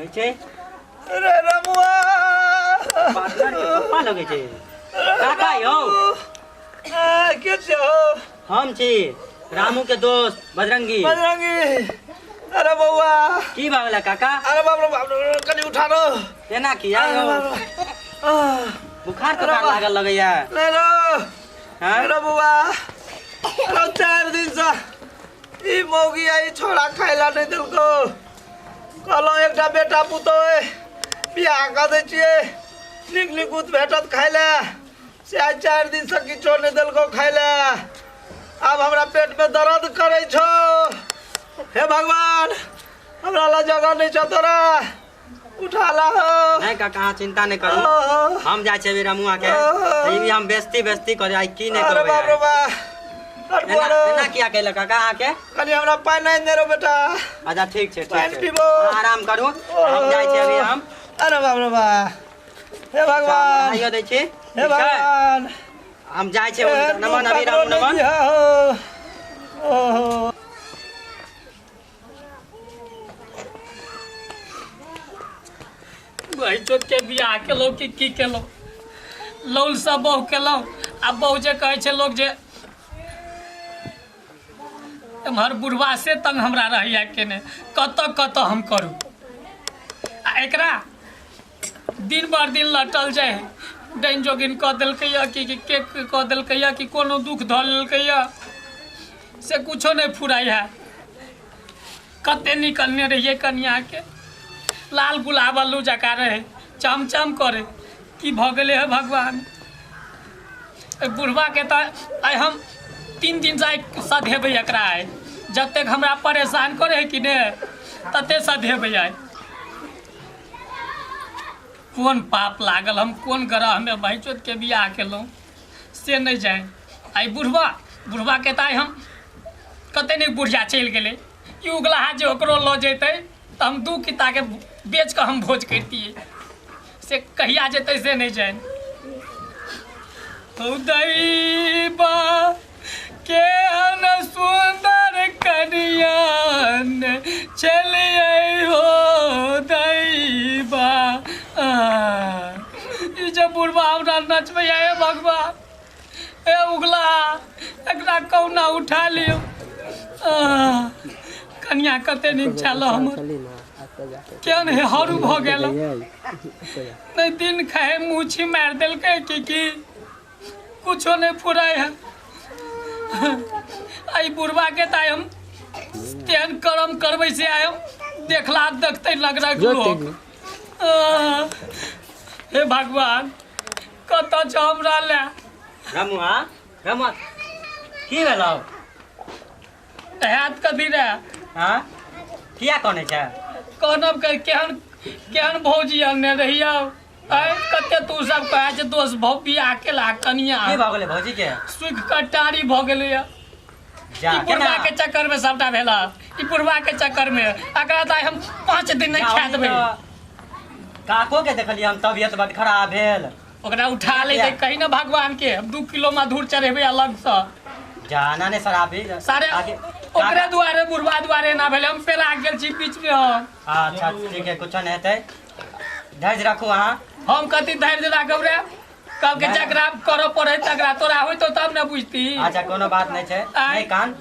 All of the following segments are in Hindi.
लगे छे अरे रमुआ पार्टनर के पप्पा लगे छे काका यौ के छो हम छी रामू के दोस्त बजरंगी अरे बउआ की भागला काका अरे बाप रे कनी उठा रो केना किया यौ बुखार तो लागल लगैया ले रो हां अरे बउआ अरे 4 दिन से ई मौगी आई छोड़ा खाइला नहीं दिलको कहलो एकटा बेटा पुतो बियाह कर दे छिए निकली कुछ भेटत खाइला से आज 4 दिन से किछो नहीं दिलको खाइला अब हमरा पेट में दर्द करे छो हे भगवान हमरा ला जगह नहीं छ तोरा उठा ला हो नहीं काका चिंता नहीं करू हम जाय छे रामुआ के ई भी हम बेस्ती करे आई की नहीं करबे अरे बाप रे बा एना किया कहला काका आके कनी हमरा पानी नहीं दे रो बेटा अच्छा ठीक छे पानी पीबो आराम करू हम जाय छे अभी हम अरे बाप रे बा हे भगवान आइयो दे छी हे भगवान हम जाय छे नमन अभी राम नमन ओहो भाई चोट के बियाह केलो की केलो लौल सब बहु केलो आ बहु जे कहे छे लोग जे हमर बुढ़वा से तंग हमरा रहैया केने कत हम करू आ एकरा दिन भर दिन लटल जाए डाइन जोगिन कह देलकैया कि के कह देलकैया कि कोनो दुख धऽ लेलकैया से कुछो नहीं फुराई है कते निकलने रहिए कन्या के लाल गुलाब अल्लू जका रहे चमचम करे की भ गेले है भगवान बुढ़वा के तो हम 3 दिन से सधेबे एकरा है जते हमरा परेशान करे है कि ने तते सधेबे है कौन पाप लागल हम कौन ग्रह में भाईचोद के बियाह केलौं से नहीं जाए आई बुढ़वा के ताई हम कते नहीं बुढ़िया चल गेले ई उगलाहा जे ओकरो लो जेते तो हम 2 किता के बेच कर हम भोज करतिए से कहिया जेते से नहीं जाए दैबा के सुंदर कनियान चलिए हो दैबा ई जे बुढ़वा हमरा नचबे है भगवान ए उगला एकरा कौना उठा लियो कन्या कते नीक छल हमर क्या नहीं हरू भ गेल नहीं दिन खाए मुछी मार देलकै कि कुछो नहीं फुराय है आई बुढ़वा के ताय हम तेहन कर्म करबै से आय देखला देखते लग रहा लोग हे भगवान कत छ हमरा ले रामुआ की भेलौ हाथ कथी रे हां किया कोने छै कहनब केहन भौजी अनने रहिया आय कते तू सब कहे छै दोस्त भौ बियाह केला कनिया की भ गेलै भौजी के सुख कटारी भ गेलै जा ई बुढ़वा के चक्कर में सबटा भेला ई बुढ़वा के चक्कर में अकरा त हम 5 दिन नहीं खा देबै काको के देखलिए हम तबियत बड़ खराब भेल ओकरा उठा ले कहीं ना भगवान के हम 2 किलो मधुर चढ़ेबै अलग से जाना ने शराबी सारे ओकरे दुआरे बुढ़वा दुआरे ना भेले हम पेरा गेल छी बीच में हम अच्छा ठीक है कुछ नहीं हेतै धैर्य रखू अहाँ हम कति धैर्य राखब रे कब के जकरा करऽ पड़ै तकरा तोरा होय तो तब न बुझती अच्छा कोनो बात नहीं छै नहीं कान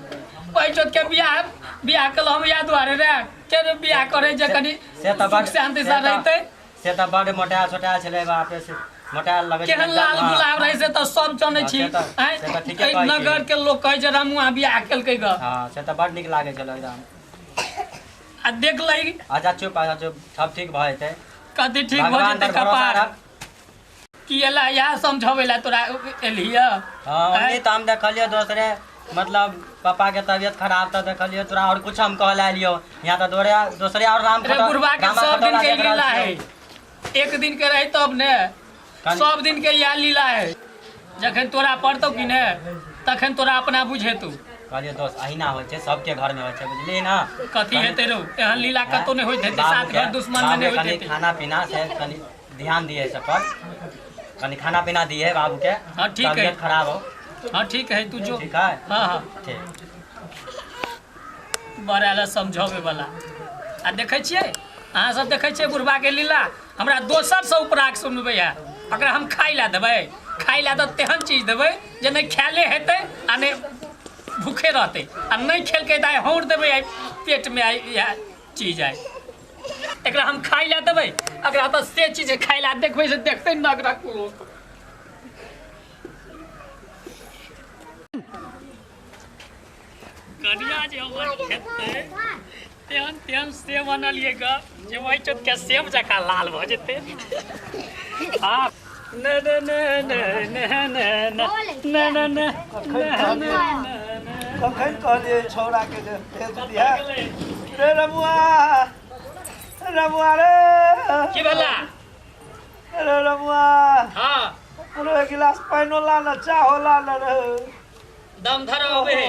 पैचोत के बियाह कल हम या दुआरे रे के बियाह करे जे कनी से त बड़ शांति से रहते से त बड़ मोटा छोटा छले बाप रे मोटा लगे केहन लाल गुलाब रहे से त सब जानै छी हैं नगर के लोग कहे जे रामुआ बियाह केलकै ग हां से त बड़ निक लागे छले एकदम आ देख लई अच्छा चुप सब ठीक भ जेतै कथी ठीक भ जेतै कपार की एला या समझावेला तोरा एलिया हां नहीं त हम देखलियो दोसरे मतलब पापा के तबियत खराब त देखलियो तोरा और कुछ हम कहला लियो यहां त दोसरे और राम रे बुढ़वा के सब दिन के लीला है एक दिन के रही तब ने सब दिन के या लीला है जखन तोरा पड़तौ कि ने तखन तोरा अपना बुझेतौ कहलियो दोस्त अहिना होय छै सबके घर में होय छै बुझली ना कथी हेतै रो एहन लीला कतो नै होइत हेतै साथ घर दुश्मन में नै होइत हेतै खाना पीना से कनी ध्यान दिए सब पर कनी खाना पीना दिए बाबू के हां ठीक है तबियत खराब हो हां ठीक है तू जो ठीक है हां हां ठीक बड़ा ला समझावे वाला आ देखै छियै अहाँ सब देखै छियै बुढ़बा के लीला हमरा दोसर से उपराग सुनबै है अगर हम खाइ ला देबै खाइ ला तऽ तेहन चीज देबै जे नहि खायले हेतै आ नहि भूखे रहतै आ नहीं खेलकै तऽ हौर देबै आइ पेट में आई चीज आई एकरा हम खाइ ला देबै अगर तऽ से चीज खाइ ला देखबै से देखतै नगरा को कनिया जे हमर खेतै तेहन तेहन सेब बनलिए ग जे वही चोट के सेब जका लाल भ जेतै हाँ न न न न न न न न कखन कहलिए छौड़ा के जे भेज दिया रे रमुआ रे की भेला रे रमुआ हाँ रे गिलास पाइनो ला न चाहो ला न रे दम धर अबे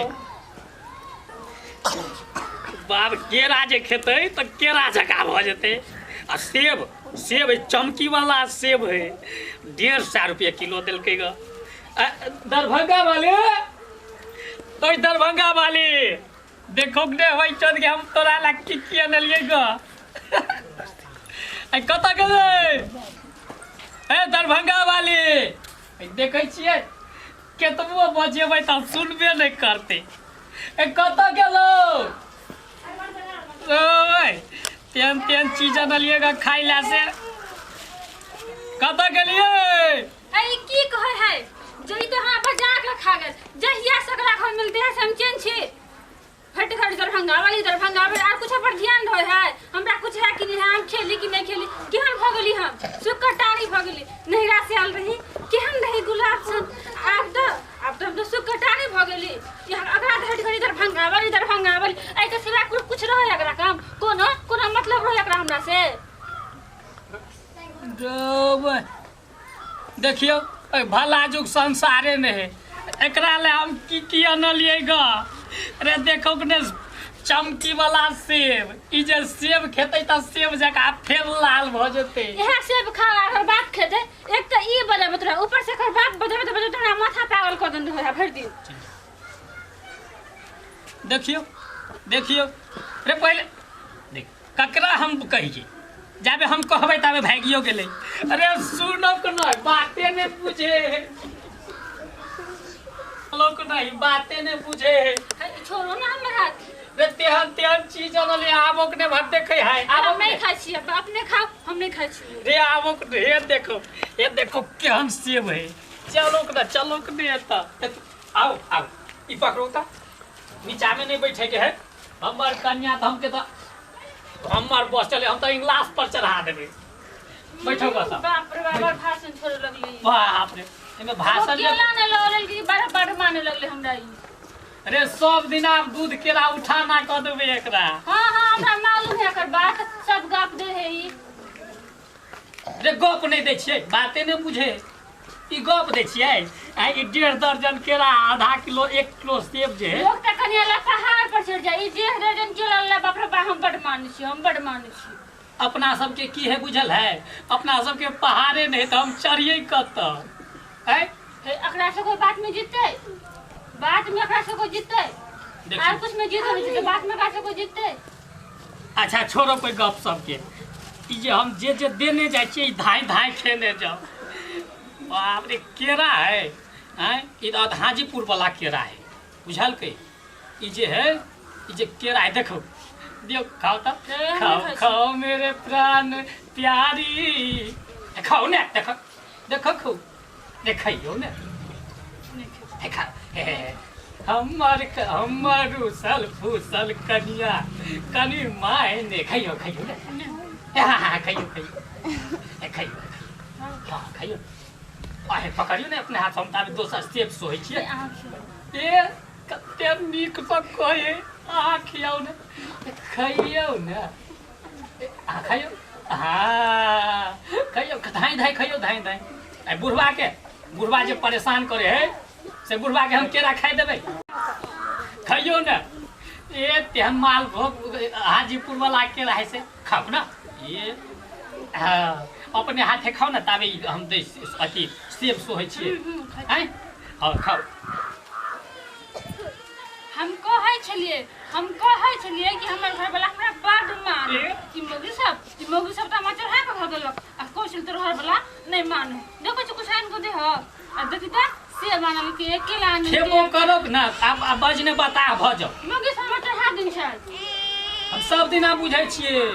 बाप केरा जे खेतै तऽ केरा जका भ जेतै आ सेब सेब चमकी वाला सेब है 150 रुपया किलो दिलकै ग दरभंगा वाले तो दरभंगा वाली देखो ने होई चोद के हम तोरा ला की आनलिए ग आई कत गेलै ए दरभंगा वाली देखै छियै केतबो बजेबै तऽ सुनबे नहीं करते ए कत गेलो ओए तेन तेन चीज आनलिएगा खाइ ला से कत गेलिए अरे की कहै है जई तो हां बजा के खा गेल जहिया सकरा घर मिलते है हम चेन छी हट हट दरभंगा वाली और कुछ पर ध्यान होय है हमरा कुछ है कि नहीं हम खेली कि नहीं खेली केहन भ गेली हम सुकटारी भ गेली नहिरा से आल रही केहन रही गुलाब सन अब तो सुकटारी भ गेली अगरा हट गरी दरभंगा वाली ए के सिवा कुछ रहे अगरा काम कोनो मतलब रहे अगरा हमरा से देखियो भला जुग संसारे में है एकरा ले हम की आनलिए ग अरे देखो ने चमकी वाला सेब ई जे सेब खेतै त सेब जका फेर लाल भ जेतै यह सेब खा और बाप खेतै एक त ई बजाबत रह ऊपर से कर बाप बजाबत हमरा माथा पागल कर देन रह भर दिन देखियो रे पहले देख ककरा हम कहिए जाबे हम कहबै ताबे भागियो गेलै अरे सुनो को नहीं बातें ने बुझे लोग नहीं बातें ने बुझे छोड़ो ना हमरा रे तेहन चीज आनले आबोक ने भर देखे है हम नहीं खाइ छी अपने खाओ हम नहीं खाइ छी रे आबोक रे देखो केहन सेब है चलो के ने एता आओ ई पकड़ो ता नीचा में नहीं बैठे के है हमर कन्या धम के तो हमर बस चले हम तो इंग्लास पर चढ़ा देबे बैठो बस बाप रे बाप भाषण छोड़े लगली बाप रे एमे भाषण केला ने लौरल की बड़ माने लगले हमरा ई अरे सब दिन आप दूध केला उठा ना क देबे एकरा हां हमरा मालूम है एकर बात सब गप दे है ई रे गप नहीं दै छियै बाते नहीं बुझे ई गप दै छियै आ ई 1.5 दर्जन केला आधा किलो 1 किलो सेब जे लोग त कनिया ला पहाड़ पर चढ़ जाई 1.5 दर्जन केला ला बाप रे बा हम बड़ माने छी अपना सबके की है बुझल है अपना सबके पहाड़े नहीं तो हम चढ़िए कत है अकरा से कोई बात में जीतते बात में अकरा से कोई जीतते और कुछ में जीत नहीं तो बात में अकरा से कोई जीतते अच्छा छोड़ो कोई गप सबके ई जे हम जे देने जाय छियै धाई खेने जाओ बाप रे केरा है हैं ई तो हाजीपुर वाला केरा है बुझल के ई जे है ई जे केरा है देखो दियो खाओ तो खाओ मेरे प्राण प्यारी खाओ ने देखो खाओ देखियो ने देखा हमर उसल फूसल कनिया कनी माय ने खाइयो ने हाँ खाइयो आहे पकड़ियो ने अपने हाथ हम दोसर सेब सोहे छियै ए कते नीक से कहे आ खियाओ ने खाइयो ने आ खाइयो हाँ खाइयो धाई खाइयो आई बुढ़वा जे परेशान करे है से बुढ़वा के हम केरा खाइ देबै खाइयो ने ए तेहन माल भोग हाजीपुर वाला केरा है से खाओ ना ये हाँ अपने हाथे खाओ ना ताबे हम दे अथी सेब सोहे छियै हैं हाँ खाओ हमको है छलिए कि हमर घर वाला हमरा बड़ मान कि मौगी सब त मचर है भग गेलक आ कौशल तोर घर वाला नहीं मानो देखो कुछ आन को दे ह आ देखि त से मानल के अकेला आन खेबो करब ना अब बजने बता भज मौगी सब मचर है दिन छै हम सब दिन बुझै छियै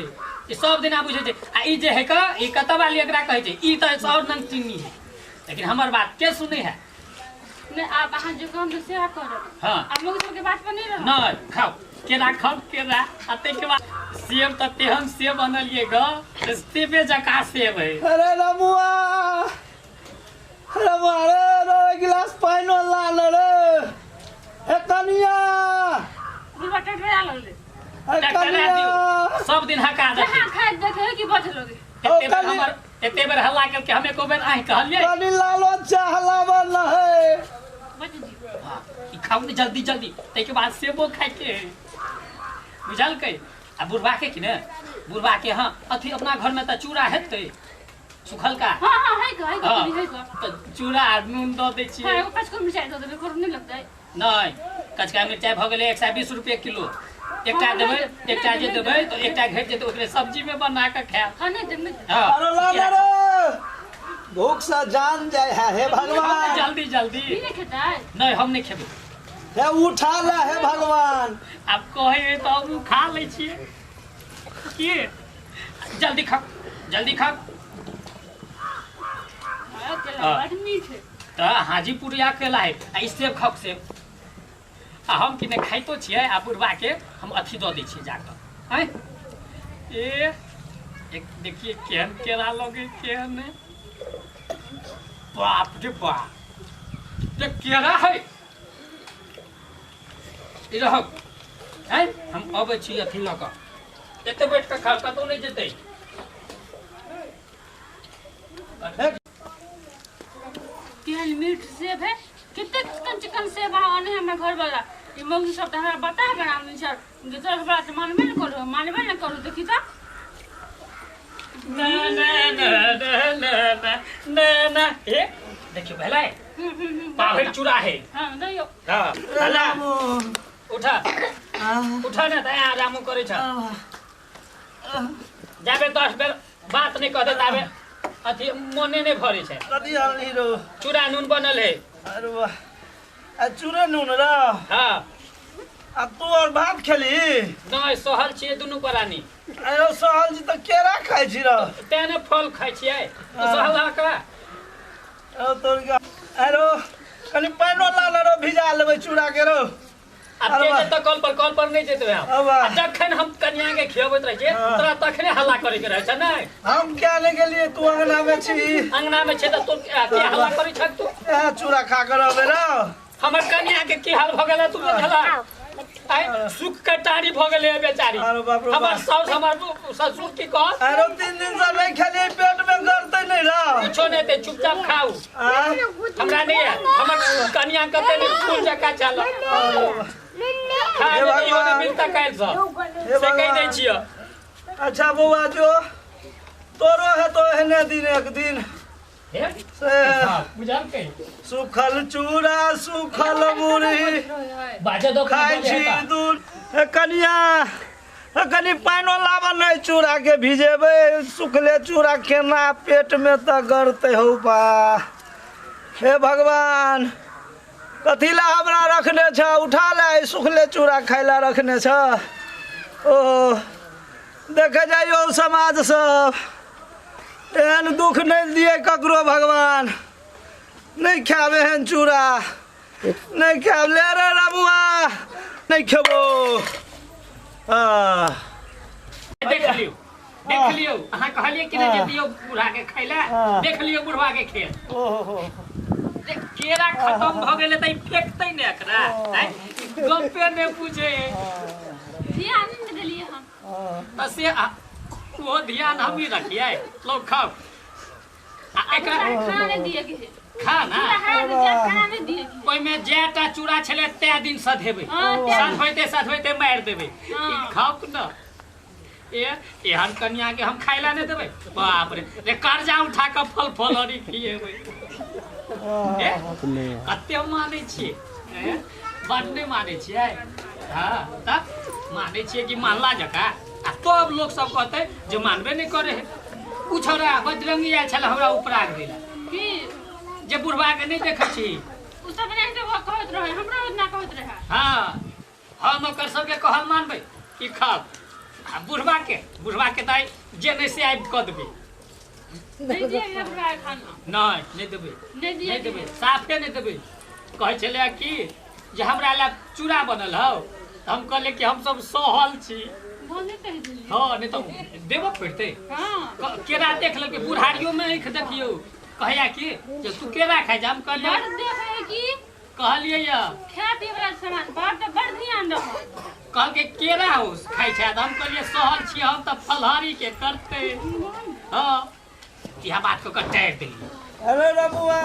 ई सब दिन बुझै छै आ ई जे है का ई कतबा वाली एकरा कहै छै ई त और नंग चिन्नी है लेकिन हमर बात के सुने है नहीं आप अहाँ जो काम सेवा करब हां आ मौगी सब के बात पर नहीं रह नहीं खाओ खाओ केरा अते के बाद सेब त तेहन सेब बनलिए ग सेबे जका सेब है अरे रमुआ रे गिलास पानी लाल रे ए कनिया बुलवा टटरा लगले ए कनिया सब दिन हका दे जहां खाए देखे कि बच लोगे एते बेर हल्ला करके हमें को बेर आइ कहलिए कनी लालो चाहला बन है बच जी ई खाऊ ने जल्दी तै के बाद सेबो खाइ के बुझल के आ बुढ़वा के कि ने बुढ़वा के हां अथी अपना घर में त चूड़ा हेतै सुखल का हां है का तो चूड़ा नून दो दे छियै हां कच को मिर्चाई दो देबे खर नहीं लगतै नहीं कचका मिर्चाई भ गेलै 120 रुपए किलो एकटा देबै एकटा जे देबै तो एकटा घेट जेतै ओकरे सब्जी में बना के खाए हां नहीं देबे अरे लाला रे भूख से जान जाए है हे भगवान जल्दी नहीं खेता है नहीं हम नहीं खेबै हे उठा ले हे भगवान अब कहे तो हम खा ले छियै की जल्दी खा बड़ मीठ है त हाजीपुरिया केला है आ ई सेब खाओ सेब आ हम कि नहीं खाइतो छियै आ बुढ़वा के हम अथी दऽ दै छियै जाकर हैं ए एक देखिए केहन केला लगे केहन बाप रे बाप ये केरा है ई रह हैं हम अबै छी अथी लऽ कऽ एते बैठ के खा कतौ नहीं जेतै केहन मीठ सेब है कितने चिकन सेब आने हमरा घर वाला ई मौगी सब त हमरा बता के नाम सर तोर घर वाला मानबे न करू देखी त ना ए देखियो भला पाभर चूड़ा है हां दैयो हां हला उठा ना त आराम करे छ जाबे 10 बेर बात नहीं कहते ताबे अथी मने नहीं भरे छै कदी हालनी रो चूड़ा नून बनल है अरे वाह आ चूड़ा नून रो हां आ तू और भात खेली नहीं सहल छियै दुनू प्राणी अरे सहल जी तो केरा खाइ छी रो तेने फल खाइ छियै सहल का ओ तोर का अरे कनी पानो लाल रो भिजा लेबै चूड़ा के रो अब के त कल पर नहीं जेतै हम जखन हम कन्या के खियबैत रह छियै तोरा तखने हल्ला करे के रहै छ नै हम क्या ले गेलिए तू अंगना में छी अंगना में छै त तू के हल्ला करै छ तू चूड़ा खा कर अबे रो हमर कन्या के की हाल भ गेल तू बुझला आई सुख कटारी भ गेलै बेचारी हमर साउस हमर ससुर की कह अरे 3 दिन से नहीं खेलिए पेट में गरतै नहीं रो कुछो नहीं ते चुपचाप खाऊ हमरा नहीं है हमर कन्या कते नहीं फूल जका चल खाने नहीं होने मिलता कैल से कह दै छियो अच्छा बउआ जो तोरो है तो एहने दिन एक दिन से बुझल के सुखल चूड़ा सुखल मुरही बाजे दो खाइ छी दूध हे कनिया हे कनी पानो लाबा नहीं चूड़ा के भिजेबै सुखले चूड़ा केना पेट में त गरतै हौ बा हे भगवान कथीला हमरा रखने छ उठा ले सुखले चूड़ा खाइला रखने छ ओ देखे जाइयो समाज सब एहन दुख नहीं दिए ककरो भगवान नहीं खाबे हन चूड़ा नहीं खाब ले रे रमुआ नहीं खेबो देख लियो अहाँ कहलिए कि नहीं दियो बूढ़ा के खैला देख लियो बुढ़वा के खेल ओहो केरा खत्म भ गेले त फेकतै ने एकरा गप्पे ने पूछे ध्यान नहीं देलिए हम त से वो ध्यान हम ही रखिए लोग खाओ एकरा खाना नहीं दिए के खाना खाना नहीं दिए ओइ में जेटा चूड़ा छले ते दिन सधेबै साथ होइते मार देबै खाओ न एहन कन्या के हम खाइला नहीं देबै बाप रे कर्जा उठा के फल हरी खिएबै कते माने छियै बड नहीं माने छियै हाँ तब माने छिए कि मानला जका आ तब लोग सब कहते जे मानबे नहीं करे है उ छोरा बजरंगी आयल छल हमरा उपराग दिला की जे बुढ़वा के नहीं देखै छी उ सब नहीं तो वो कहत रहे हमरा उतना कहत रहे हाँ हम ओकर सबके कहल मानबै कि खाओ आ बुढ़वा के दाई जे नहीं से आबि कऽ देबै नहीं दिए हमरा खाना नहीं देबै नहीं देबै साफे नहीं देबै कहै छलै कि जे हमरा ला चूड़ा बनल हौ हम कहले कि हम सब सहल छी बोले कह दिली हाँ नहीं तो देबऽ पड़तै हां केरा देख लेलकै बुढ़ारियो में आँखि देखियौ कहैया कि जे तू केरा खाइ जा हम कहलियै बड़ देखे की कहलियै या खाए पिए वाला सामान बड़ ध्यान रहो कहलकै केरा हो खाइ छै हम कहलियै सहल छी हम तऽ फलहारी के करतै हाँ इएह बात को कटारि देलियै अरे रमुआ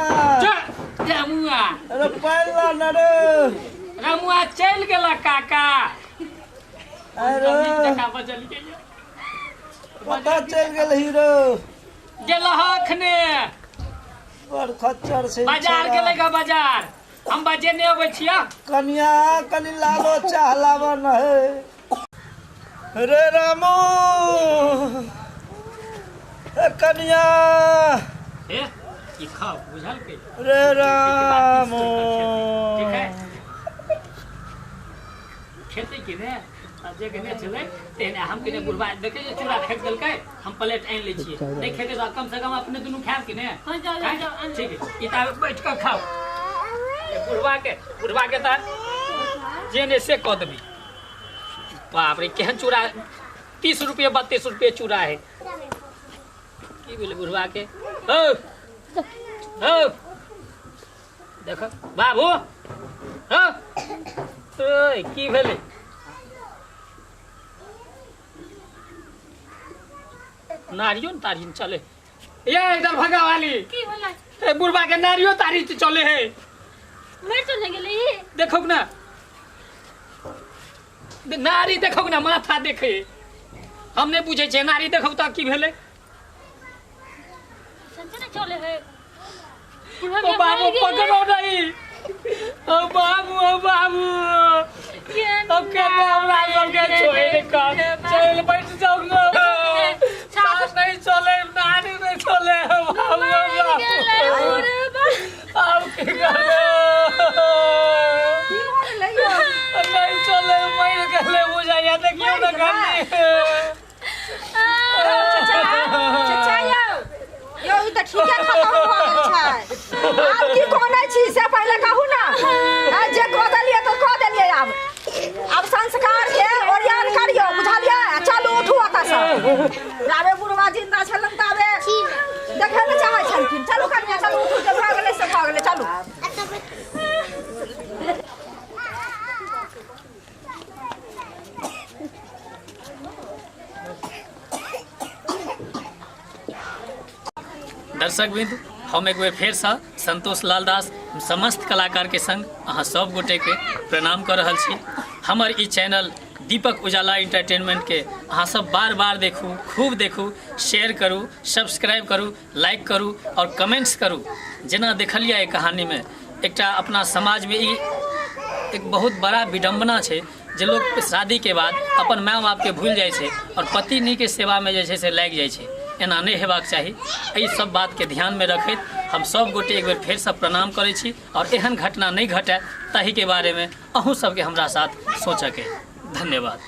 रमुआ अरे पैला न रे रमुआ चलि गेला काका अरे जका बजलियै या। पता चल गेल हीरो गेला अखने बड़ खच्चर से बाजार गेलै गा बाजार हम बजे नहीं अबै छियै कनिया कनी लालो चाहलावा न है रे रामू ए कनिया ए ई खाओ बुझल के रे रामू ठीक है खेती की ने जे गने चले तेने हम के बुढ़वा देखे जे चूड़ा फेंक देलकै हम प्लेट आनि लै छियै नहीं खेते तो कम से कम अपने दुनू खाएब कि ने हां जाओ ठीक है ई तावे बैठ के खाओ बुढ़वा के त जे ने से कह देबी बाप रे केहन चूड़ा 30 रुपये 32 रुपये चूड़ा है की बोले बुढ़वा के ओ ओ देख बाबू हो ओए की भेले नारियो तारियो चले ये इधर भगा वाली की होला ए बुढ़वा के नारियो तारी चले है मैं चले गेली देखो ना नारी देखो ना माथा देखे हम नहीं बुझे छे नारी देखो तो की भेले सच में चले है ओ बाबू पकड़ो नहीं ओ बाबू अब के हमरा सब के छोड़ का चल बैठ जाओ ना सास नहीं चले नारी नहीं चले बाबू अब की करे नहीं चले मर गले बुझाया देखियो ना गन्नी यो ई त ठीके खतम भ गेल छै आब की कोनै छी से पहिले कहू ना जे कह देलियै तो कह देलियै अब संस्कार के ओरियान करियो बुझलियै चलू उठू ओतऽ से रावे बुढ़वा जिंदा छलन ताबे देखे न चाहै छलखिन चलू कनिया चलू उठू जे भऽ गेलै से भऽ गेलै चलू दर्शक बिंदु हम एक बेर फेर से संतोष लाल दास समस्त कलाकार के संग अहाँ सब गोटे के प्रणाम कर रहल छी हमर ई चैनल दीपक उजाला एंटरटेनमेंट के अहाँ सब बार बार देखू खूब देखू शेयर करू सब्सक्राइब करू लाइक करू और कमेंट्स करू जेना देखलिए कहानी में एकटा अपना समाज में ई एक बहुत बड़ा विडम्बना है जे लोग शादी के बाद अपन माय बाप के भूल जाए छे और पत्नी के सेवा में जे से लाग जाए छे एना नहीं हेबाक चाही एहि सब बात के ध्यान में रखैत हम सब गोटे एक बेर फेर से प्रणाम करै छी और एहन घटना नहीं घटे ताहि के बारे में अहूँ सबके हमरा साथ सोचके धन्यवाद।